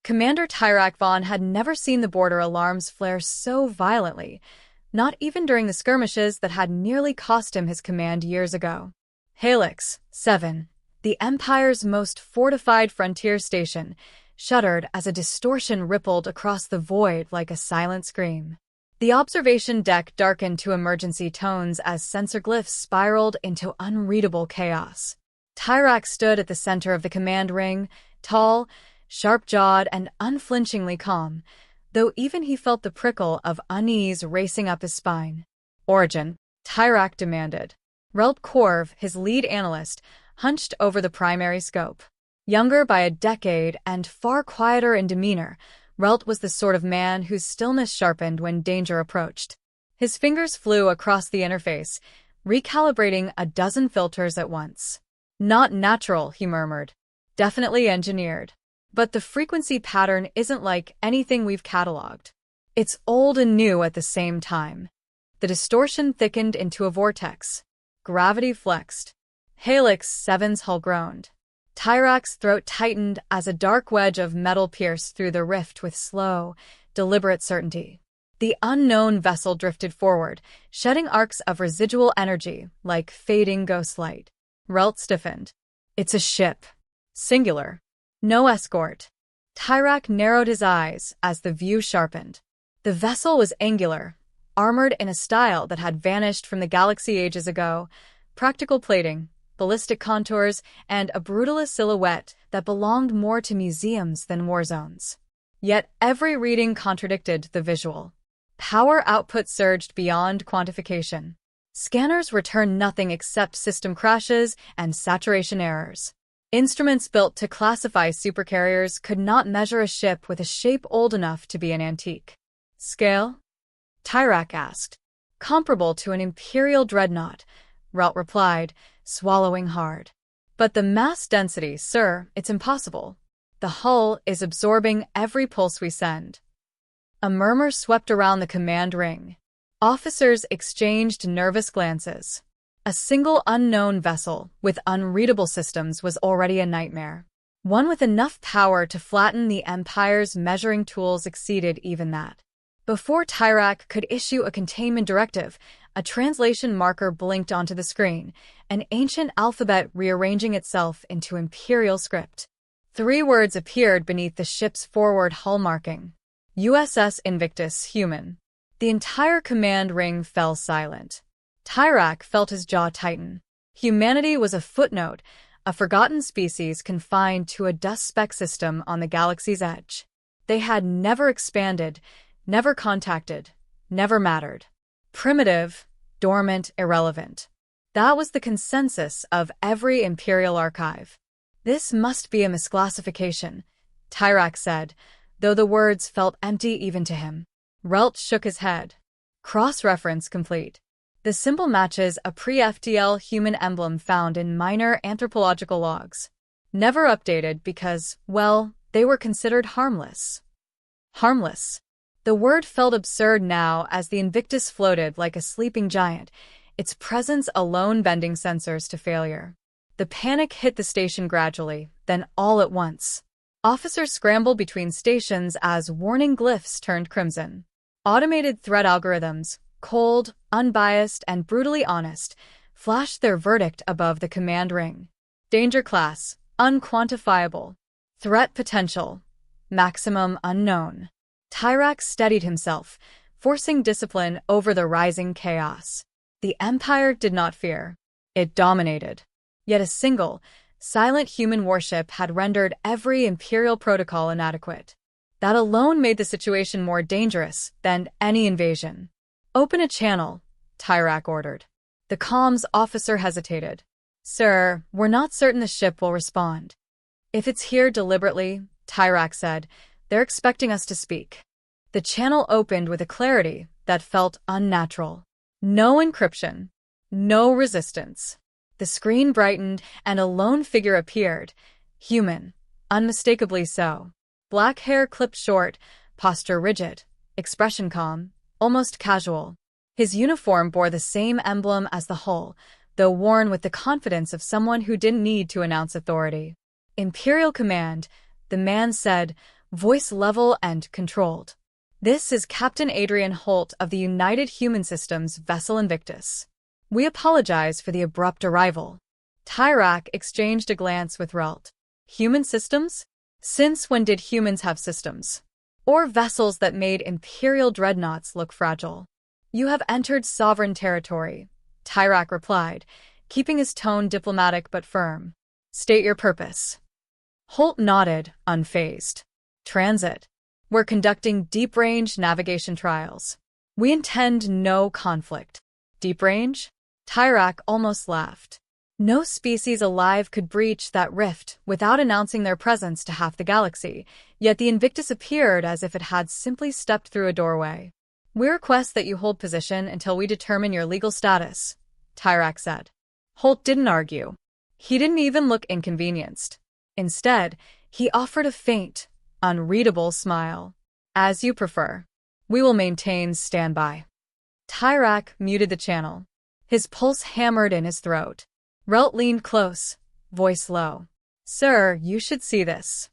Commander Tyrak Vaughn had never seen the border alarms flare so violently, not even during the skirmishes that had nearly cost him his command years ago. Helix 7, the Empire's most fortified frontier station, shuddered as a distortion rippled across the void like a silent scream. The observation deck darkened to emergency tones as sensor glyphs spiraled into unreadable chaos. Tyrak stood at the center of the command ring, tall, sharp-jawed, and unflinchingly calm, though even he felt the prickle of unease racing up his spine. Origin, Tyrak demanded. Relt Korv, his lead analyst, hunched over the primary scope. Younger by a decade and far quieter in demeanor, Relt was the sort of man whose stillness sharpened when danger approached. His fingers flew across the interface, recalibrating a dozen filters at once. Not natural, he murmured. Definitely engineered. But the frequency pattern isn't like anything we've cataloged. It's old and new at the same time. The distortion thickened into a vortex. Gravity flexed. Helix 7's hull groaned. Tyrak's throat tightened as a dark wedge of metal pierced through the rift with slow, deliberate certainty. The unknown vessel drifted forward, shedding arcs of residual energy like fading ghostlight. Relt stiffened. It's a ship. Singular. No escort. Tyrak narrowed his eyes as the view sharpened. The vessel was angular, armored in a style that had vanished from the galaxy ages ago, practical plating, ballistic contours, and a brutalist silhouette that belonged more to museums than war zones. Yet every reading contradicted the visual. Power output surged beyond quantification. Scanners returned nothing except system crashes and saturation errors. Instruments built to classify supercarriers could not measure a ship with a shape old enough to be an antique. Scale? Tyrak asked. Comparable to an Imperial dreadnought, Relt replied, swallowing hard. But the mass density, sir, it's impossible. The hull is absorbing every pulse we send. A murmur swept around the command ring. Officers exchanged nervous glances. A single unknown vessel with unreadable systems was already a nightmare. One with enough power to flatten the Empire's measuring tools exceeded even that. Before Tyrak could issue a containment directive, a translation marker blinked onto the screen, an ancient alphabet rearranging itself into Imperial script. 3 words appeared beneath the ship's forward hull marking. USS Invictus, human. The entire command ring fell silent. Tyrak felt his jaw tighten. Humanity was a footnote, a forgotten species confined to a dust speck system on the galaxy's edge. They had never expanded, never contacted, never mattered. Primitive, dormant, irrelevant. That was the consensus of every Imperial archive. This must be a misclassification, Tyrak said, though the words felt empty even to him. Relt shook his head. Cross-reference complete. The symbol matches a pre-FTL human emblem found in minor anthropological logs. Never updated because, well, they were considered harmless. Harmless. The word felt absurd now as the Invictus floated like a sleeping giant, its presence alone bending sensors to failure. The panic hit the station gradually, then all at once. Officers scrambled between stations as warning glyphs turned crimson. Automated threat algorithms, cold, unbiased, and brutally honest, flashed their verdict above the command ring. Danger class, unquantifiable. Threat potential, maximum unknown. Tyrak steadied himself, forcing discipline over the rising chaos. The Empire did not fear. It dominated. Yet a single, silent human warship had rendered every Imperial protocol inadequate. That alone made the situation more dangerous than any invasion. Open a channel, Tyrak ordered. The comms officer hesitated. Sir, we're not certain the ship will respond. If it's here deliberately, Tyrak said, they're expecting us to speak. The channel opened with a clarity that felt unnatural. No encryption. No resistance. The screen brightened and a lone figure appeared. Human. Unmistakably so. Black hair clipped short, posture rigid, expression calm, almost casual. His uniform bore the same emblem as the hull, though worn with the confidence of someone who didn't need to announce authority. Imperial command, the man said, voice level and controlled. "This is Captain Adrian Holt of the United Human Systems vessel Invictus. We apologize for the abrupt arrival." Tyrak exchanged a glance with Relt. "Human systems? Since when did humans have systems? Or vessels that made Imperial dreadnoughts look fragile?" "You have entered sovereign territory," Tyrak replied, keeping his tone diplomatic but firm. "State your purpose." Holt nodded, unfazed. "Transit. We're conducting deep-range navigation trials. We intend no conflict." "Deep range?" Tyrak almost laughed. No species alive could breach that rift without announcing their presence to half the galaxy, yet the Invictus appeared as if it had simply stepped through a doorway. "We request that you hold position until we determine your legal status," Tyrak said. Holt didn't argue. He didn't even look inconvenienced. Instead, he offered a faint, unreadable smile. "As you prefer. We will maintain standby." Tyrak muted the channel. His pulse hammered in his throat. Relt leaned close, voice low. "Sir, you should see this."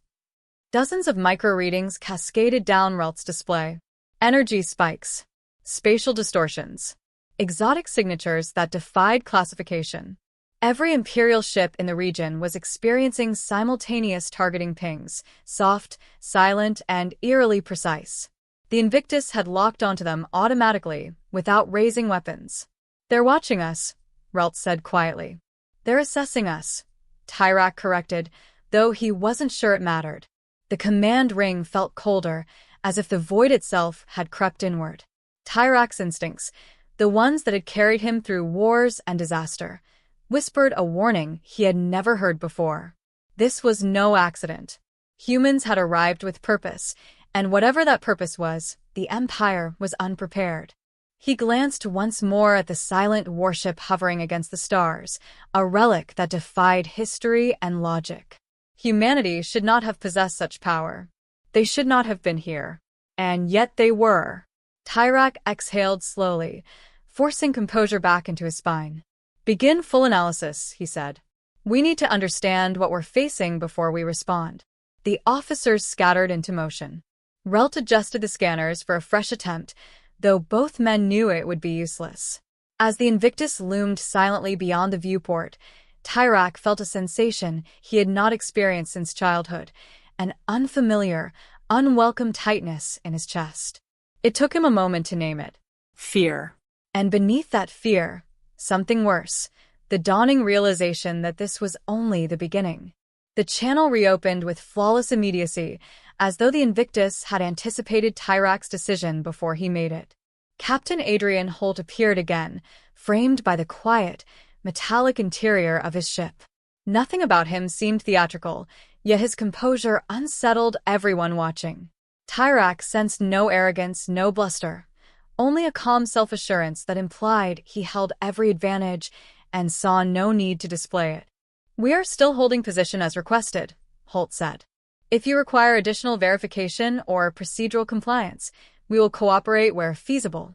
Dozens of micro-readings cascaded down Relt's display. Energy spikes, spatial distortions, exotic signatures that defied classification. Every Imperial ship in the region was experiencing simultaneous targeting pings, soft, silent, and eerily precise. The Invictus had locked onto them automatically, without raising weapons. "They're watching us," Relt said quietly. "They're assessing us," Tyrak corrected, though he wasn't sure it mattered. The command ring felt colder, as if the void itself had crept inward. Tyrak's instincts, the ones that had carried him through wars and disaster, whispered a warning he had never heard before. This was no accident. Humans had arrived with purpose, and whatever that purpose was, the Empire was unprepared. He glanced once more at the silent warship hovering against the stars, a relic that defied history and logic. Humanity should not have possessed such power. They should not have been here. And yet they were. Tyrak exhaled slowly, forcing composure back into his spine. "Begin full analysis," he said. "We need to understand what we're facing before we respond." The officers scattered into motion. Relt adjusted the scanners for a fresh attempt, though both men knew it would be useless. As the Invictus loomed silently beyond the viewport, Tyrak felt a sensation he had not experienced since childhood, an unfamiliar, unwelcome tightness in his chest. It took him a moment to name it. Fear. And beneath that fear, something worse, the dawning realization that this was only the beginning. The channel reopened with flawless immediacy, as though the Invictus had anticipated Tyrak's decision before he made it. Captain Adrian Holt appeared again, framed by the quiet, metallic interior of his ship. Nothing about him seemed theatrical, yet his composure unsettled everyone watching. Tyrak sensed no arrogance, no bluster, only a calm self-assurance that implied he held every advantage and saw no need to display it. "We are still holding position as requested," Holt said. "If you require additional verification or procedural compliance, we will cooperate where feasible."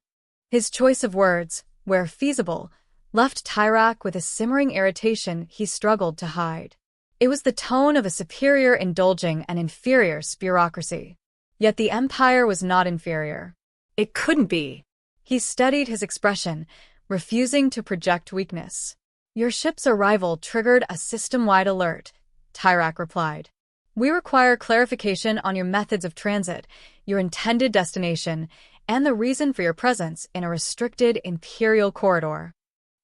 His choice of words, "where feasible," left Tyrak with a simmering irritation he struggled to hide. It was the tone of a superior indulging an inferior bureaucracy. Yet the Empire was not inferior. It couldn't be. He steadied his expression, refusing to project weakness. "Your ship's arrival triggered a system-wide alert," Tyrak replied. "We require clarification on your methods of transit, your intended destination, and the reason for your presence in a restricted Imperial corridor."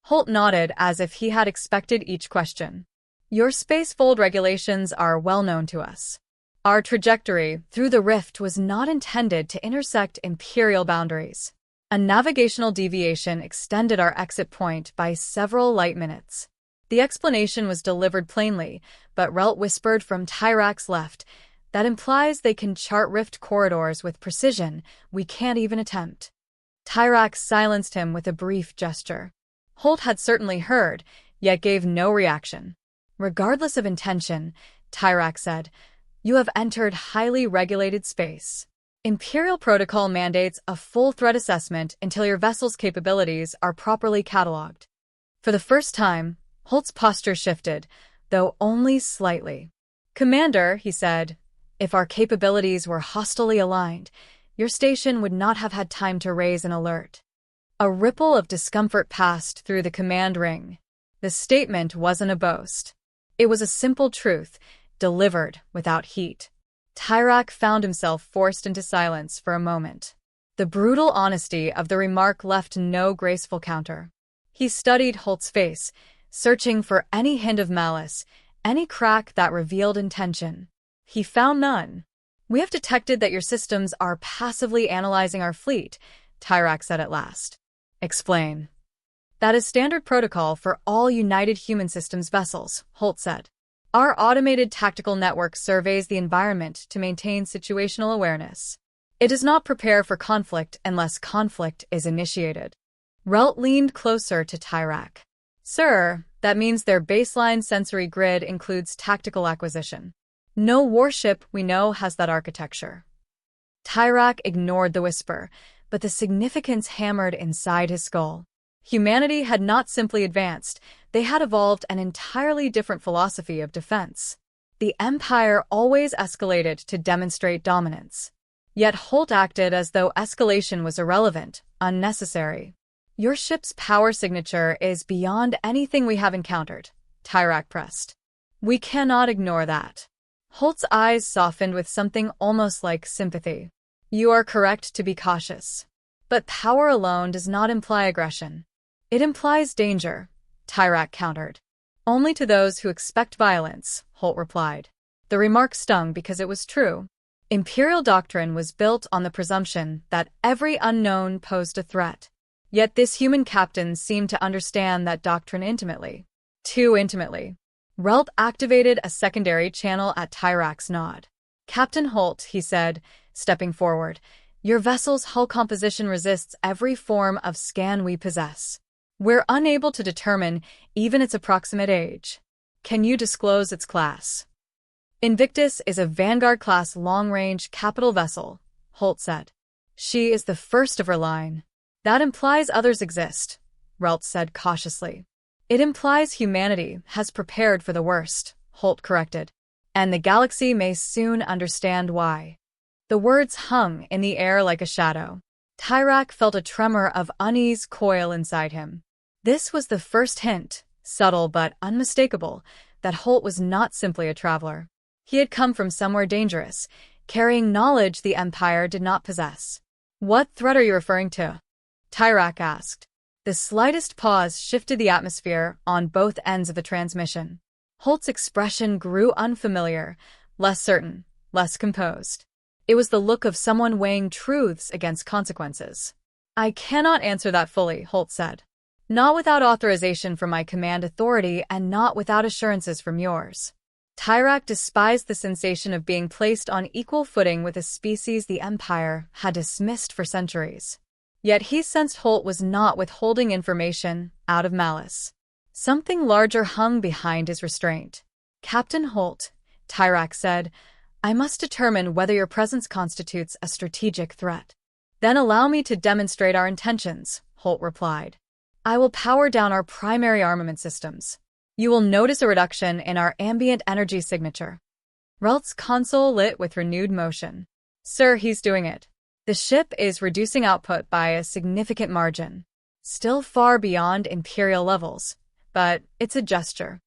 Holt nodded as if he had expected each question. "Your spacefold regulations are well known to us. Our trajectory through the rift was not intended to intersect Imperial boundaries. A navigational deviation extended our exit point by several light minutes." The explanation was delivered plainly, but Relt whispered from Tyrak's left, "That implies they can chart rift corridors with precision we can't even attempt." Tyrak silenced him with a brief gesture. Holt had certainly heard, yet gave no reaction. "Regardless of intention," Tyrak said, "you have entered highly regulated space. Imperial protocol mandates a full threat assessment until your vessel's capabilities are properly catalogued." For the first time, Holt's posture shifted, though only slightly. "Commander," he said, If our capabilities were hostilely aligned, your station would not have had time to raise an alert. A ripple of discomfort passed through the command ring. The statement wasn't a boast. It was a simple truth, delivered without heat. Tyrak found himself forced into silence for a moment. The brutal honesty of the remark left no graceful counter. He studied Holt's face, searching for any hint of malice, any crack that revealed intention. He found none. "We have detected that your systems are passively analyzing our fleet," Tyrak said at last. "Explain." "That is standard protocol for all United Human Systems vessels," Holt said. "Our automated tactical network surveys the environment to maintain situational awareness. It does not prepare for conflict unless conflict is initiated." Relt leaned closer to Tyrak. "Sir, that means their baseline sensory grid includes tactical acquisition. No warship we know has that architecture." Tyrak ignored the whisper, but the significance hammered inside his skull. Humanity had not simply advanced, they had evolved an entirely different philosophy of defense. The Empire always escalated to demonstrate dominance. Yet Holt acted as though escalation was irrelevant, unnecessary. "Your ship's power signature is beyond anything we have encountered," Tyrak pressed. "We cannot ignore that." Holt's eyes softened with something almost like sympathy. "You are correct to be cautious. But power alone does not imply aggression. It implies danger," Tyrak countered. "Only to those who expect violence," Holt replied. The remark stung because it was true. Imperial doctrine was built on the presumption that every unknown posed a threat. Yet this human captain seemed to understand that doctrine intimately. Too intimately. Relt activated a secondary channel at Tyrak's nod. "Captain Holt," he said, stepping forward, "your vessel's hull composition resists every form of scan we possess. We're unable to determine even its approximate age. Can you disclose its class?" "Invictus is a Vanguard-class long-range capital vessel," Holt said. "She is the first of her line." "That implies others exist," Relt said cautiously. "It implies humanity has prepared for the worst," Holt corrected. "And the galaxy may soon understand why." The words hung in the air like a shadow. Tyrak felt a tremor of unease coil inside him. This was the first hint, subtle but unmistakable, that Holt was not simply a traveler. He had come from somewhere dangerous, carrying knowledge the Empire did not possess. "What threat are you referring to?" Tyrak asked. The slightest pause shifted the atmosphere on both ends of the transmission. Holt's expression grew unfamiliar, less certain, less composed. It was the look of someone weighing truths against consequences. "I cannot answer that fully," Holt said. "Not without authorization from my command authority and not without assurances from yours." Tyrak despised the sensation of being placed on equal footing with a species the Empire had dismissed for centuries. Yet he sensed Holt was not withholding information out of malice. Something larger hung behind his restraint. "Captain Holt," Tyrak said, "I must determine whether your presence constitutes a strategic threat." "Then allow me to demonstrate our intentions," Holt replied. "I will power down our primary armament systems. You will notice a reduction in our ambient energy signature." Relt's console lit with renewed motion. "Sir, he's doing it. The ship is reducing output by a significant margin. Still far beyond Imperial levels, but it's a gesture.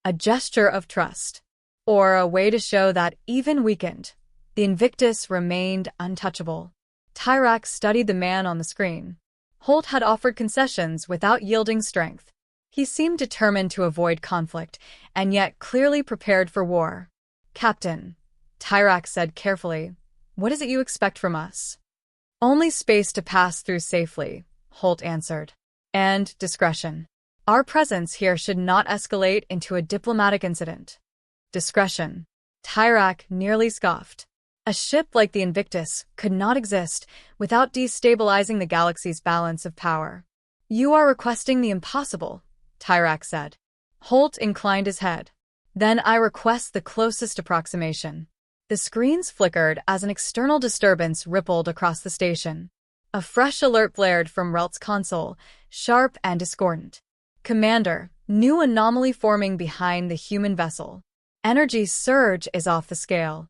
A gesture of trust. Or a way to show that, even weakened, the Invictus remained untouchable." Tyrak studied the man on the screen. Holt had offered concessions without yielding strength. He seemed determined to avoid conflict, and yet clearly prepared for war. "Captain," Tyrak said carefully, "what is it you expect from us?" "Only space to pass through safely," Holt answered. "And discretion. Our presence here should not escalate into a diplomatic incident." "Discretion." Tyrak nearly scoffed. A ship like the Invictus could not exist without destabilizing the galaxy's balance of power. "You are requesting the impossible," Tyrak said. Holt inclined his head. "Then I request the closest approximation." The screens flickered as an external disturbance rippled across the station. A fresh alert blared from Relt's console, sharp and discordant. "Commander, new anomaly forming behind the human vessel. Energy surge is off the scale."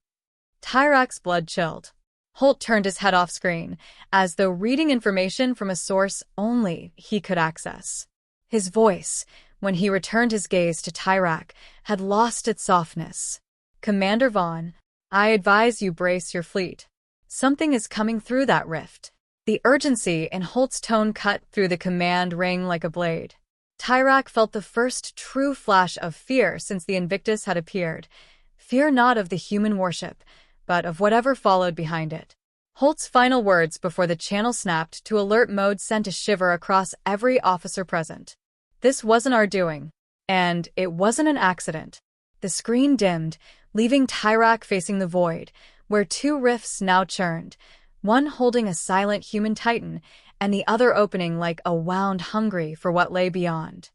Tyrak's blood chilled. Holt turned his head off screen, as though reading information from a source only he could access. His voice, when he returned his gaze to Tyrak, had lost its softness. "Commander Vaughn, I advise you brace your fleet. Something is coming through that rift." The urgency in Holt's tone cut through the command ring like a blade. Tyrak felt the first true flash of fear since the Invictus had appeared. Fear not of the human warship, but of whatever followed behind it. Holt's final words before the channel snapped to alert mode sent a shiver across every officer present. This wasn't our doing. And it wasn't an accident. The screen dimmed, leaving Tyrak facing the void, where two rifts now churned, one holding a silent human titan, and the other opening like a wound hungry for what lay beyond.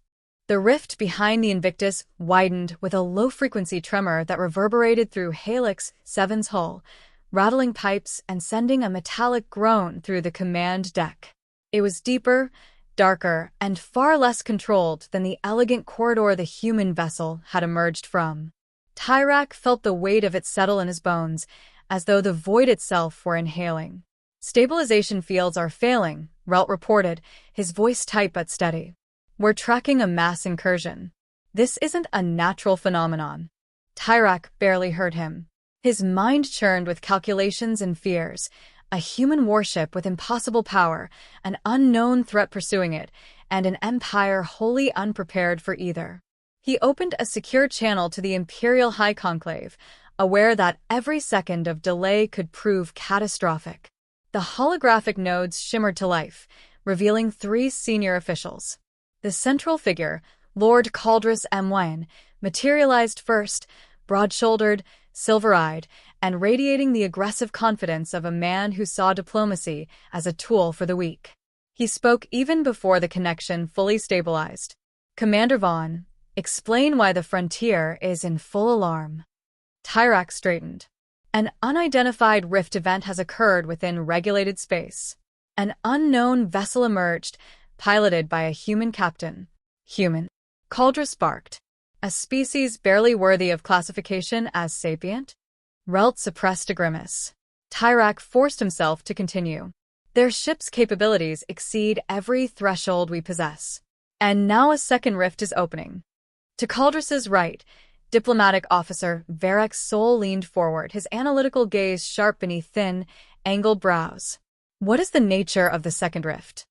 The rift behind the Invictus widened with a low-frequency tremor that reverberated through Helix 7's hull, rattling pipes and sending a metallic groan through the command deck. It was deeper, darker, and far less controlled than the elegant corridor the human vessel had emerged from. Tyrak felt the weight of it settle in his bones, as though the void itself were inhaling. "Stabilization fields are failing," Relt reported, his voice tight but steady. "We're tracking a mass incursion. This isn't a natural phenomenon." Tyrak barely heard him. His mind churned with calculations and fears. A human warship with impossible power, an unknown threat pursuing it, and an empire wholly unprepared for either. He opened a secure channel to the Imperial High Conclave, aware that every second of delay could prove catastrophic. The holographic nodes shimmered to life, revealing three senior officials. The central figure, Lord Caldrus M. materialized first, broad-shouldered, silver-eyed, and radiating the aggressive confidence of a man who saw diplomacy as a tool for the weak. He spoke even before the connection fully stabilized. "Commander Vaughn, explain why the frontier is in full alarm." Tyrak straightened. "An unidentified rift event has occurred within regulated space. An unknown vessel emerged, piloted by a human captain." "Human?" Caldrus barked. "A species barely worthy of classification as sapient?" Relt suppressed a grimace. Tyrak forced himself to continue. "Their ship's capabilities exceed every threshold we possess. And now a second rift is opening." To Caldrus's right, diplomatic officer Varek Sol leaned forward, his analytical gaze sharp beneath thin, angled brows. "What is the nature of the second rift?"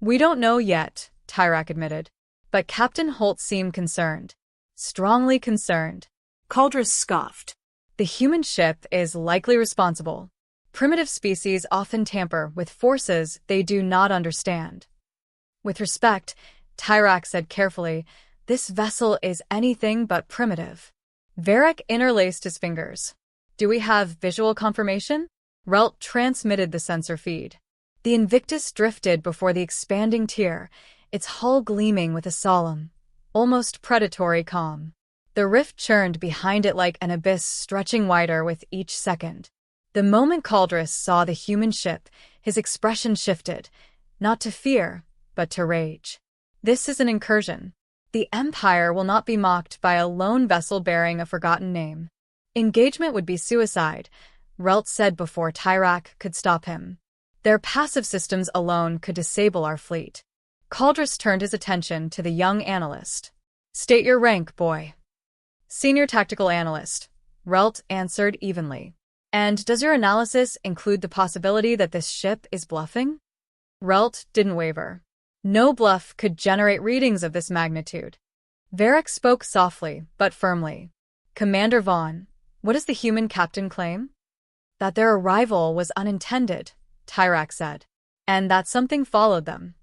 "We don't know yet," Tyrak admitted. But Captain Holt seemed concerned. Strongly concerned. Caldrus scoffed. "The human ship is likely responsible. Primitive species often tamper with forces they do not understand." "With respect," Tyrak said carefully, "this vessel is anything but primitive." Varek interlaced his fingers. "Do we have visual confirmation?" Relt transmitted the sensor feed. The Invictus drifted before the expanding tier, its hull gleaming with a solemn, almost predatory calm. The rift churned behind it like an abyss stretching wider with each second. The moment Caldrus saw the human ship, his expression shifted, not to fear, but to rage. "This is an incursion. The Empire will not be mocked by a lone vessel bearing a forgotten name. Engagement would be suicide," Relt said before Tyrak could stop him. "Their passive systems alone could disable our fleet." Caldrus turned his attention to the young analyst. "State your rank, boy." "Senior Tactical Analyst," Relt answered evenly. "And does your analysis include the possibility that this ship is bluffing?" Relt didn't waver. No bluff could generate readings of this magnitude. Varek spoke softly, but firmly. "Commander Vaughn, what does the human captain claim?" "That their arrival was unintended," Tyrak said. "And that something followed them."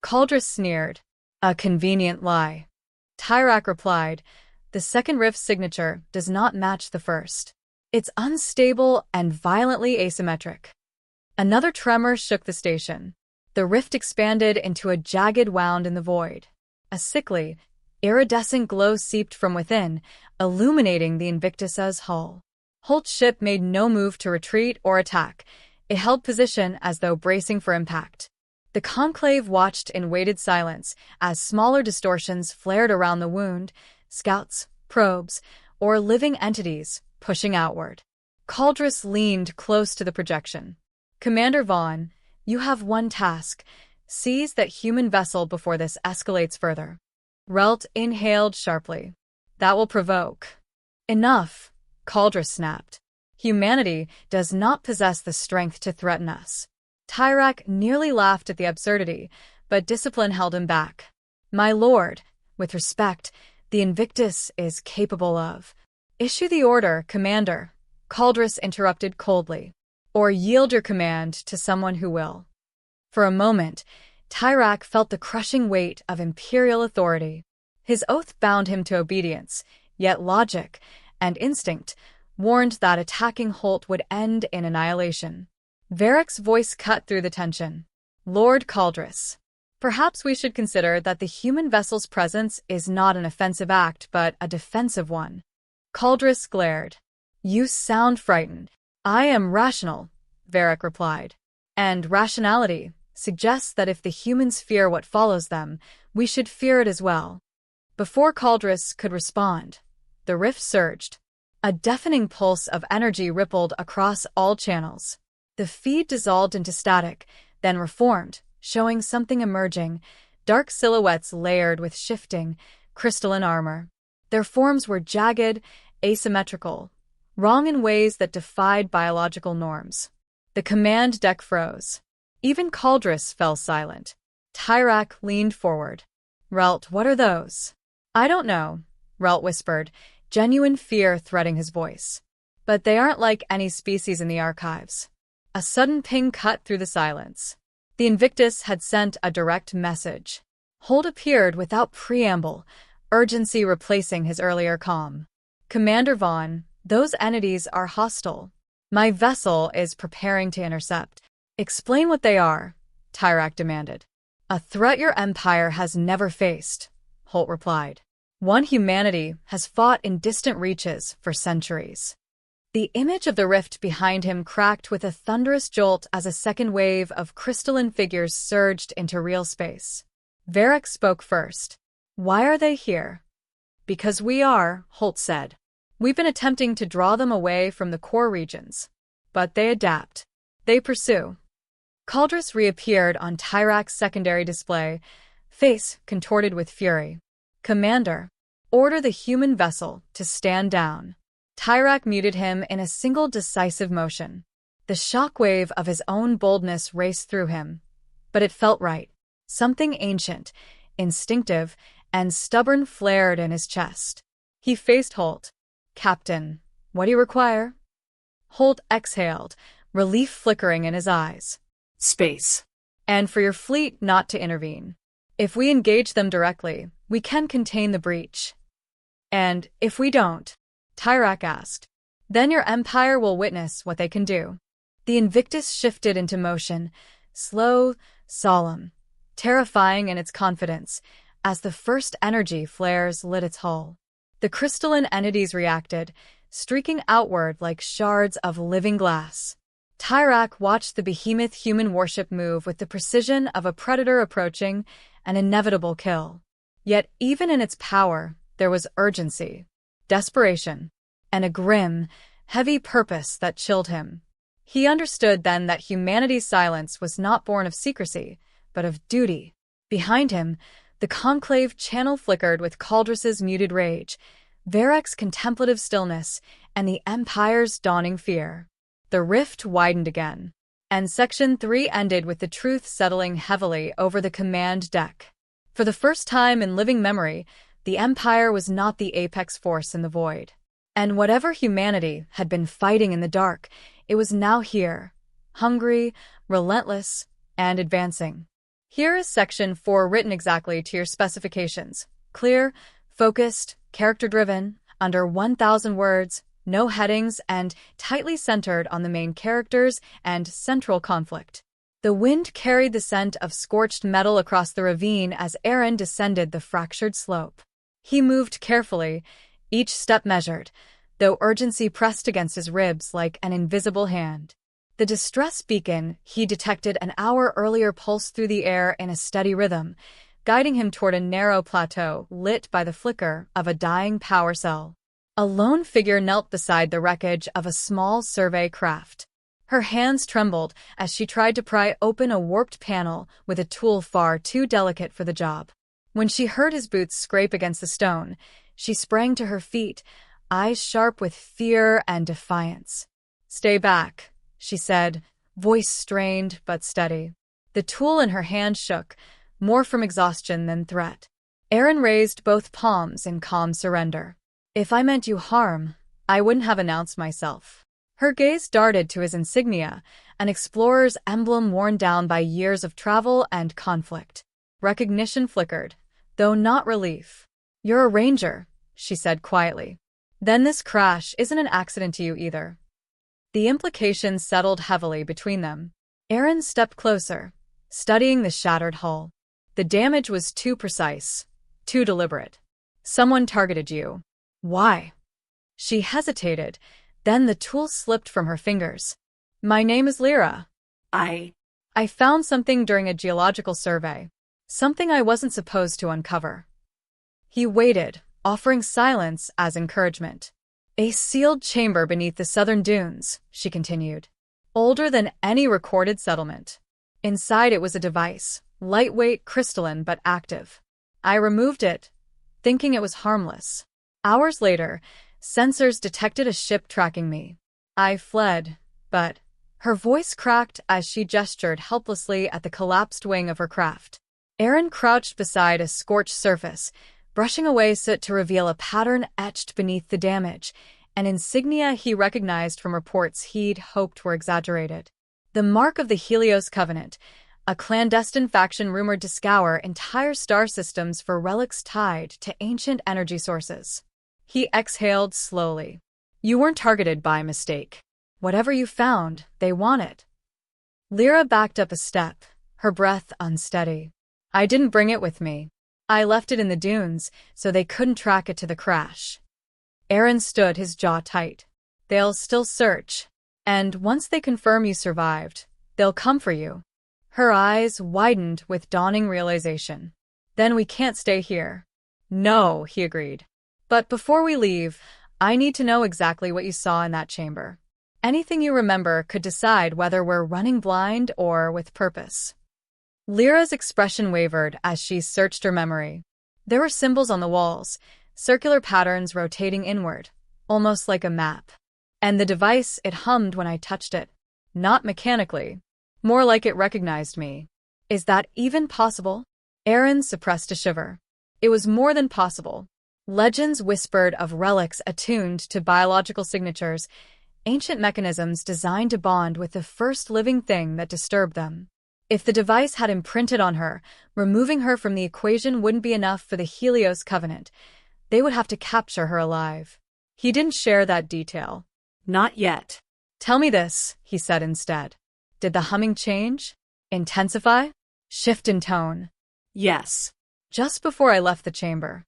Caldrus sneered. "A convenient lie." Tyrak replied, "The second rift's signature does not match the first. It's unstable and violently asymmetric." Another tremor shook the station. The rift expanded into a jagged wound in the void. A sickly, iridescent glow seeped from within, illuminating the Invictus's hull. Holt's ship made no move to retreat or attack. It held position as though bracing for impact. The conclave watched in weighted silence as smaller distortions flared around the wound, scouts, probes, or living entities pushing outward. Caldrus leaned close to the projection. Commander Vaughn, you have one task. Seize that human vessel before this escalates further. Relt inhaled sharply. That will provoke. Enough, Caldrus snapped. Humanity does not possess the strength to threaten us. Tyrak nearly laughed at the absurdity, but discipline held him back. My lord, with respect, the Invictus is capable of. Issue the order, Commander, Caldrus interrupted coldly. Or yield your command to someone who will. For a moment, Tyrak felt the crushing weight of Imperial authority. His oath bound him to obedience, yet logic and instinct warned that attacking Holt would end in annihilation. Varric's voice cut through the tension. Lord Caldrus, perhaps we should consider that the human vessel's presence is not an offensive act but a defensive one. Caldrus glared. You sound frightened. I am rational, Varric replied. And rationality suggests that if the humans fear what follows them, we should fear it as well. Before Caldrus could respond, the rift surged. A deafening pulse of energy rippled across all channels. The feed dissolved into static, then reformed, showing something emerging, dark silhouettes layered with shifting, crystalline armor. Their forms were jagged, asymmetrical, wrong in ways that defied biological norms. The command deck froze. Even Caldrus fell silent. Tyrak leaned forward. Relt, what are those? I don't know, Relt whispered, genuine fear threading his voice. But they aren't like any species in the archives. A sudden ping cut through the silence. The Invictus had sent a direct message. Holt appeared without preamble, urgency replacing his earlier calm. Commander Vaughn, those entities are hostile. My vessel is preparing to intercept. Explain what they are, Tyrak demanded. A threat your empire has never faced, Holt replied. One humanity has fought in distant reaches for centuries. The image of the rift behind him cracked with a thunderous jolt as a second wave of crystalline figures surged into real space. Varric spoke first. Why are they here? Because we are, Holt said. We've been attempting to draw them away from the core regions. But they adapt. They pursue. Caldrus reappeared on Tyrak's secondary display, face contorted with fury. Commander, order the human vessel to stand down. Tyrak muted him in a single decisive motion. The shockwave of his own boldness raced through him. But it felt right. Something ancient, instinctive, and stubborn flared in his chest. He faced Holt. Captain, what do you require? Holt exhaled, relief flickering in his eyes. Space. And for your fleet not to intervene. If we engage them directly, we can contain the breach. And if we don't, Tyrak asked, then your empire will witness what they can do. The Invictus shifted into motion, slow, solemn, terrifying in its confidence, as the first energy flares lit its hull. The crystalline entities reacted, streaking outward like shards of living glass. Tyrak watched the behemoth human warship move with the precision of a predator approaching an inevitable kill. Yet even in its power, there was urgency, desperation, and a grim, heavy purpose that chilled him. He understood then that humanity's silence was not born of secrecy, but of duty. Behind him, the conclave channel flickered with Caldrus's muted rage, Varric's contemplative stillness, and the Empire's dawning fear. The rift widened again, and Section 3 ended with the truth settling heavily over the command deck. For the first time in living memory, the Empire was not the apex force in the void. And whatever humanity had been fighting in the dark, it was now here, hungry, relentless, and advancing. Here is Section 4 written exactly to your specifications. Clear, focused, character-driven, under 1,000 words, no headings, and tightly centered on the main characters and central conflict. The wind carried the scent of scorched metal across the ravine as Arin descended the fractured slope. He moved carefully, each step measured, though urgency pressed against his ribs like an invisible hand. The distress beacon he detected an hour earlier pulsed through the air in a steady rhythm, guiding him toward a narrow plateau lit by the flicker of a dying power cell. A lone figure knelt beside the wreckage of a small survey craft. Her hands trembled as she tried to pry open a warped panel with a tool far too delicate for the job. When she heard his boots scrape against the stone, she sprang to her feet, eyes sharp with fear and defiance. "Stay back," she said, voice strained but steady. The tool in her hand shook, more from exhaustion than threat. Arin raised both palms in calm surrender. "If I meant you harm, I wouldn't have announced myself." Her gaze darted to his insignia, an explorer's emblem worn down by years of travel and conflict. Recognition flickered, though not relief. "You're a ranger," she said quietly. "Then this crash isn't an accident to you either." The implications settled heavily between them. Arin stepped closer, studying the shattered hull. The damage was too precise, too deliberate. "Someone targeted you. Why?" She hesitated, then the tool slipped from her fingers. "My name is Lyra. I found something during a geological survey. Something I wasn't supposed to uncover." He waited, offering silence as encouragement. "A sealed chamber beneath the southern dunes," she continued. "Older than any recorded settlement. Inside it was a device, lightweight, crystalline, but active. I removed it, thinking it was harmless. Hours later, sensors detected a ship tracking me. I fled, but..." Her voice cracked as she gestured helplessly at the collapsed wing of her craft. Arin crouched beside a scorched surface, brushing away soot to reveal a pattern etched beneath the damage, an insignia he recognized from reports he'd hoped were exaggerated. The mark of the Helios Covenant, a clandestine faction rumored to scour entire star systems for relics tied to ancient energy sources. He exhaled slowly. "You weren't targeted by mistake. Whatever you found, they want it." Lyra backed up a step, her breath unsteady. "I didn't bring it with me. I left it in the dunes, so they couldn't track it to the crash." Arin stood, his jaw tight. "They'll still search. And once they confirm you survived, they'll come for you." Her eyes widened with dawning realization. "Then we can't stay here." "No," he agreed. "But before we leave, I need to know exactly what you saw in that chamber. Anything you remember could decide whether we're running blind or with purpose." Lyra's expression wavered as she searched her memory. There were symbols on the walls, circular patterns rotating inward, almost like a map. And the device, it hummed when I touched it. Not mechanically. More like it recognized me. Is that even possible? Arin suppressed a shiver. It was more than possible. Legends whispered of relics attuned to biological signatures, ancient mechanisms designed to bond with the first living thing that disturbed them. If the device had imprinted on her, removing her from the equation wouldn't be enough for the Helios Covenant. They would have to capture her alive. He didn't share that detail. "Not yet." "Tell me this," he said instead. "Did the humming change? Intensify? Shift in tone?" "Yes." "Just before I left the chamber."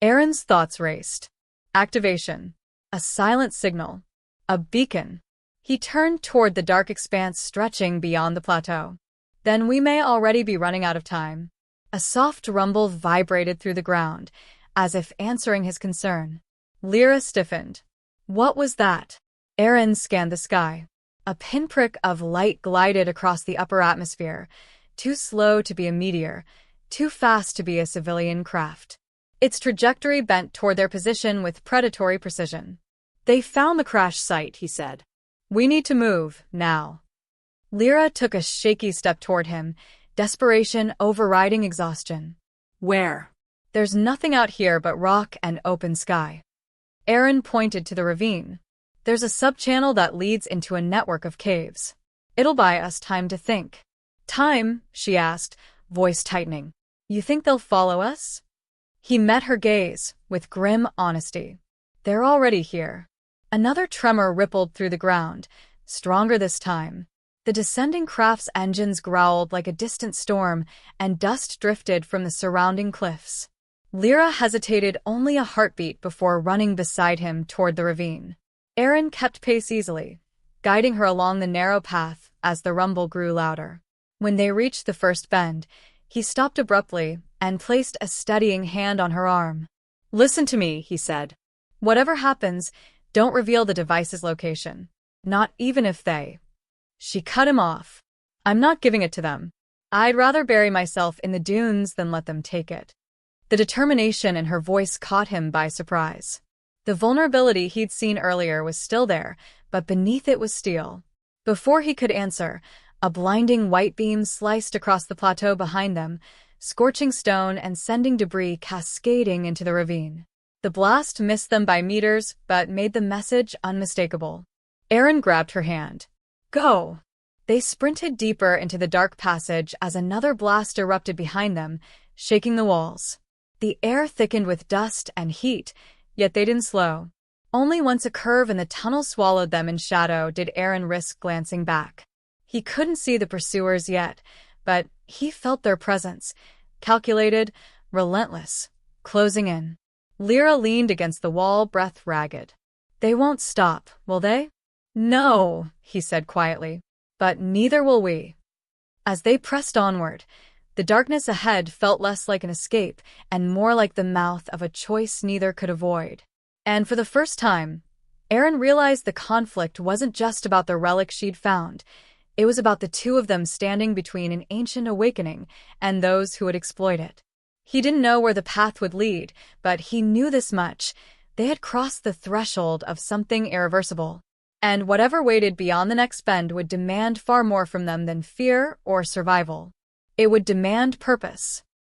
Arin's thoughts raced. Activation. A silent signal. A beacon. He turned toward the dark expanse stretching beyond the plateau. "Then we may already be running out of time." A soft rumble vibrated through the ground, as if answering his concern. Lyra stiffened. "What was that?" Arin scanned the sky. A pinprick of light glided across the upper atmosphere, too slow to be a meteor, too fast to be a civilian craft. Its trajectory bent toward their position with predatory precision. "They found the crash site," he said. "We need to move, now." Lyra took a shaky step toward him, desperation overriding exhaustion. "Where?" "There's nothing out here but rock and open sky." Arin pointed to the ravine. "There's a subchannel that leads into a network of caves. It'll buy us time to think." "Time?" she asked, voice tightening. "You think they'll follow us?" He met her gaze, with grim honesty. "They're already here." Another tremor rippled through the ground, stronger this time. The descending craft's engines growled like a distant storm, and dust drifted from the surrounding cliffs. Lyra hesitated only a heartbeat before running beside him toward the ravine. Arin kept pace easily, guiding her along the narrow path as the rumble grew louder. When they reached the first bend, he stopped abruptly and placed a steadying hand on her arm. "Listen to me," he said. Whatever happens, don't reveal the device's location. Not even if they. She cut him off. I'm not giving it to them. I'd rather bury myself in the dunes than let them take it. The determination in her voice caught him by surprise. The vulnerability he'd seen earlier was still there, but beneath it was steel. Before he could answer, a blinding white beam sliced across the plateau behind them, scorching stone and sending debris cascading into the ravine. The blast missed them by meters, but made the message unmistakable. Arin grabbed her hand. Go! They sprinted deeper into the dark passage as another blast erupted behind them, shaking the walls. The air thickened with dust and heat, yet they didn't slow. Only once a curve in the tunnel swallowed them in shadow did Arin risk glancing back. He couldn't see the pursuers yet, but he felt their presence, calculated, relentless, closing in. Lyra leaned against the wall, breath ragged. They won't stop, will they? No, he said quietly. But neither will we. As they pressed onward, the darkness ahead felt less like an escape and more like the mouth of a choice neither could avoid. And for the first time, Arin realized the conflict wasn't just about the relic she'd found. It was about the two of them standing between an ancient awakening and those who would exploit it. He didn't know where the path would lead, but he knew this much. They had crossed the threshold of something irreversible. And whatever waited beyond the next bend would demand far more from them than fear or survival. It would demand purpose.